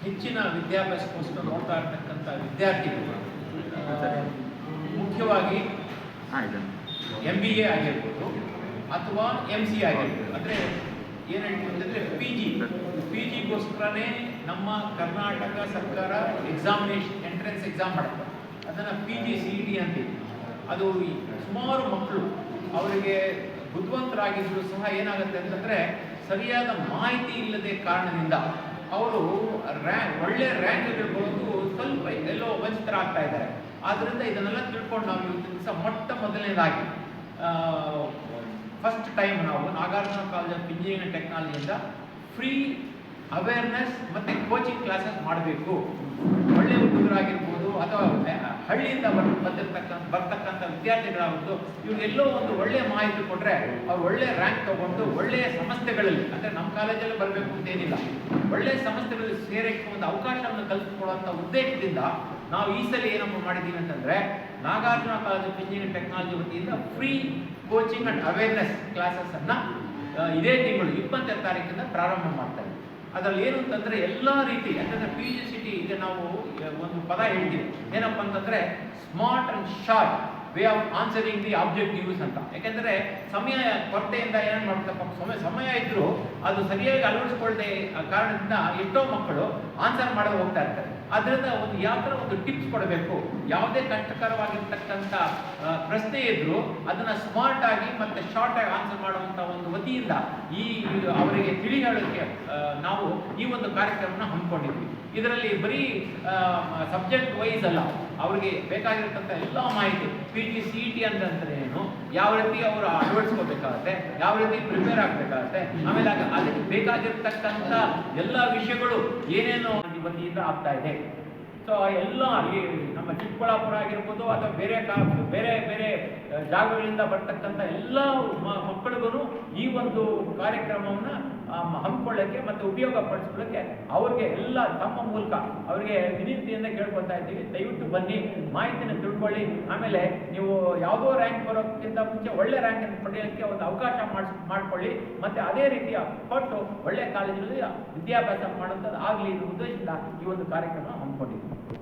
ಹೆಚ್ಚಿನ ವಿದ್ಯಾಭ್ಯಾಸಕ್ಕೋಸ್ಕರ ಹೋಗ್ತಾ ಇರ್ತಕ್ಕಂಥ ವಿದ್ಯಾರ್ಥಿಗಳು ಮುಖ್ಯವಾಗಿ MBA ಆಗಿರ್ಬೋದು ಅಥವಾ MC ಆಗಿರ್ಬೋದು. ಅಂದರೆ ಏನು ಹೇಳ್ತೀವಿ ಅಂತಂದರೆ ಪಿ ಜಿಗೋಸ್ಕರನೇ ನಮ್ಮ ಕರ್ನಾಟಕ ಸರ್ಕಾರ ಎಂಟ್ರೆನ್ಸ್ ಎಕ್ಸಾಮ್ ಮಾಡುತ್ತೆ. ಅದನ್ನು PGCET ಅಂತೀವಿ. ಅದು ಸುಮಾರು ಮಕ್ಕಳು ಅವರಿಗೆ ಬುದ್ಧಿವಂತರಾಗಿದ್ದರೂ ಸಹ ಏನಾಗುತ್ತೆ ಅಂತಂದರೆ ಸರಿಯಾದ ಮಾಹಿತಿ ಇಲ್ಲದೆ ಕಾರಣದಿಂದ ಅವರು ಒಳ್ಳೆ ರ್ಯಾಂಕ್ಗಳು ಬರೋದು ಸ್ವಲ್ಪ ಎಲ್ಲೋ ವಂಚಿತರಾಗ್ತಾ ಇದ್ದಾರೆ. ಆದ್ದರಿಂದ ಇದನ್ನೆಲ್ಲ ತಿಳ್ಕೊಂಡು ನಾವು ಇವತ್ತಿನ ದಿವಸ ಮೊದಲನೇದಾಗಿ ಫಸ್ಟ್ ಟೈಮ್ ನಾವು Nagarjuna college of engineering and ಟೆಕ್ನಾಲಜಿಯಿಂದ ಫ್ರೀ ಅವೇರ್ನೆಸ್ ಮತ್ತು ಕೋಚಿಂಗ್ ಕ್ಲಾಸಸ್ ಮಾಡಬೇಕು. ಒಳ್ಳೆ ಹುಡುಗರಾಗಿರ್ಬೋದು ಅಥವಾ ಹಳ್ಳಿಯಿಂದ ಬರ್ತಕ್ಕಂಥ ವಿದ್ಯಾರ್ಥಿಗಳಾಗ್ಬೋದು, ಇವ್ರಿಗೆಲ್ಲೋ ಒಂದು ಒಳ್ಳೆಯ ಮಾಹಿತಿ ಕೊಟ್ಟರೆ ಅವ್ರು ಒಳ್ಳೆ ರ್ಯಾಂಕ್ ತಗೊಂಡು ಒಳ್ಳೆಯ ಸಂಸ್ಥೆಗಳಲ್ಲಿ, ಅಂದರೆ ನಮ್ಮ ಕಾಲೇಜಲ್ಲಿ ಬರಬೇಕು ಅಂತ ಏನಿಲ್ಲ, ಒಳ್ಳೆಯ ಸಂಸ್ಥೆಗಳಲ್ಲಿ ಸೇರಕ್ಕೆ ಒಂದು ಅವಕಾಶವನ್ನು ಕಲ್ಪಿಸಿಕೊಡುವಂಥ ಉದ್ದೇಶದಿಂದ ನಾವು ಈ ಸಲ ಏನಪ್ಪ ಮಾಡಿದ್ದೀವಿ ಅಂತಂದರೆ Nagarjuna college of engineering technology ವತಿಯಿಂದ ಫ್ರೀ ಕೋಚಿಂಗ್ ಆ್ಯಂಡ್ ಅವೇರ್ನೆಸ್ ಕ್ಲಾಸಸ್ಸನ್ನು ಇದೇ ತಿಂಗಳು 20ನೇ ತಾರೀಕಿಂದ ಪ್ರಾರಂಭ ಮಾಡ್ತಾರೆ. ಅದರಲ್ಲಿ ಏನು ಅಂತಂದರೆ ಎಲ್ಲ ರೀತಿ, ಯಾಕಂದರೆ PGCET ಈಗ ನಾವು ಒಂದು ಪದ ಹೇಳ್ತೀವಿ ಏನಪ್ಪ ಅಂತಂದರೆ smart and short way of answering the objectives ಅಂತ. ಯಾಕೆಂದರೆ ಸಮಯ ಕೊರತೆಯಿಂದ ಏನು ಮಾಡ್ತಪ್ಪ, ಸಮಯ ಇದ್ದರೂ ಅದು ಸರಿಯಾಗಿ ಅಳವಡಿಸ್ಕೊಳ್ಳದೆ ಕಾರಣದಿಂದ ಎಷ್ಟೋ ಮಕ್ಕಳು ಆನ್ಸರ್ ಮಾಡಲು ಹೋಗ್ತಾ ಇರ್ತಾರೆ. ಅದರಿಂದ ಒಂದು ಯಾವ ಥರ ಒಂದು ಟಿಪ್ಸ್ ಕೊಡಬೇಕು, ಯಾವುದೇ ಕಷ್ಟಕರವಾಗಿರ್ತಕ್ಕಂಥ ಪ್ರಶ್ನೆ ಇದ್ದರೂ ಅದನ್ನು ಸ್ಮಾರ್ಟಾಗಿ ಮತ್ತು ಶಾರ್ಟಾಗಿ ಆನ್ಸರ್ ಮಾಡುವಂಥ ಒಂದು ವತಿಯಿಂದ ಅವರಿಗೆ ತಿಳಿ ಹೇಳೋಕ್ಕೆ ನಾವು ಈ ಒಂದು ಕಾರ್ಯಕ್ರಮನ ಹಮ್ಮಿಕೊಂಡಿದ್ವಿ. ಇದರಲ್ಲಿ ಬರೀ ಸಬ್ಜೆಕ್ಟ್ ವೈಸ್ ಅಲ್ಲ, ಅವರಿಗೆ ಬೇಕಾಗಿರ್ತಕ್ಕಂಥ ಎಲ್ಲ ಮಾಹಿತಿ PGCET ಅಂತಂದ್ರೆ ಏನು, ಯಾವ ರೀತಿ ಅವರು ಅಳವಡಿಸ್ಕೋಬೇಕಾಗತ್ತೆ, ಯಾವ ರೀತಿ ಪ್ರಿಪೇರ್ ಆಗಬೇಕಾಗತ್ತೆ, ಆಮೇಲೆ ಅದಕ್ಕೆ ಬೇಕಾಗಿರ್ತಕ್ಕಂಥ ಎಲ್ಲ ವಿಷಯಗಳು ಏನೇನು ವತಿಯಿಂದ ಆಗ್ತಾ ಇದೆ. ಸೊ ಎಲ್ಲ ಈ ನಮ್ಮ ಚಿಕ್ಕಬಳ್ಳಾಪುರ ಆಗಿರ್ಬೋದು ಅಥವಾ ಬೇರೆ ಬೇರೆ ಜಾಗಗಳಿಂದ ಬರ್ತಕ್ಕಂಥ ಎಲ್ಲ ಮಕ್ಕಳಿಗೂ ಈ ಒಂದು ಕಾರ್ಯಕ್ರಮವನ್ನು ಹಮ್ಮಿಕೊಳ್ಳೋಕ್ಕೆ ಮತ್ತು ಉಪಯೋಗ ಪಡಿಸ್ಕೊಳ್ಳೋಕ್ಕೆ ಅವ್ರಿಗೆ ಎಲ್ಲ ತಮ್ಮ ಮೂಲಕ ಅವರಿಗೆ ವಿನಂತಿಯಿಂದ ಕೇಳ್ಕೊತಾ ಇದ್ದೀವಿ. ದಯವಿಟ್ಟು ಬನ್ನಿ, ಮಾಹಿತಿನ ತಿಳ್ಕೊಳ್ಳಿ. ಆಮೇಲೆ ನೀವು ಯಾವುದೋ ರ್ಯಾಂಕ್ ಬರೋಕ್ಕಿಂತ ಮುಂಚೆ ಒಳ್ಳೆ ರ್ಯಾಂಕನ್ನು ಪಡೆಯೋಕ್ಕೆ ಒಂದು ಅವಕಾಶ ಮಾಡಿಕೊಳ್ಳಿ. ಮತ್ತು ಅದೇ ರೀತಿಯ ಕೊಟ್ಟು ಒಳ್ಳೆ ಕಾಲೇಜಿನಲ್ಲಿ ವಿದ್ಯಾಭ್ಯಾಸ ಮಾಡುವಂಥದ್ದು ಆಗಲಿ ಅನ್ನೋ ಉದ್ದೇಶದಿಂದ ಈ ಒಂದು ಕಾರ್ಯಕ್ರಮ ಹಮ್ಮಿಕೊಂಡಿದ್ದೀವಿ.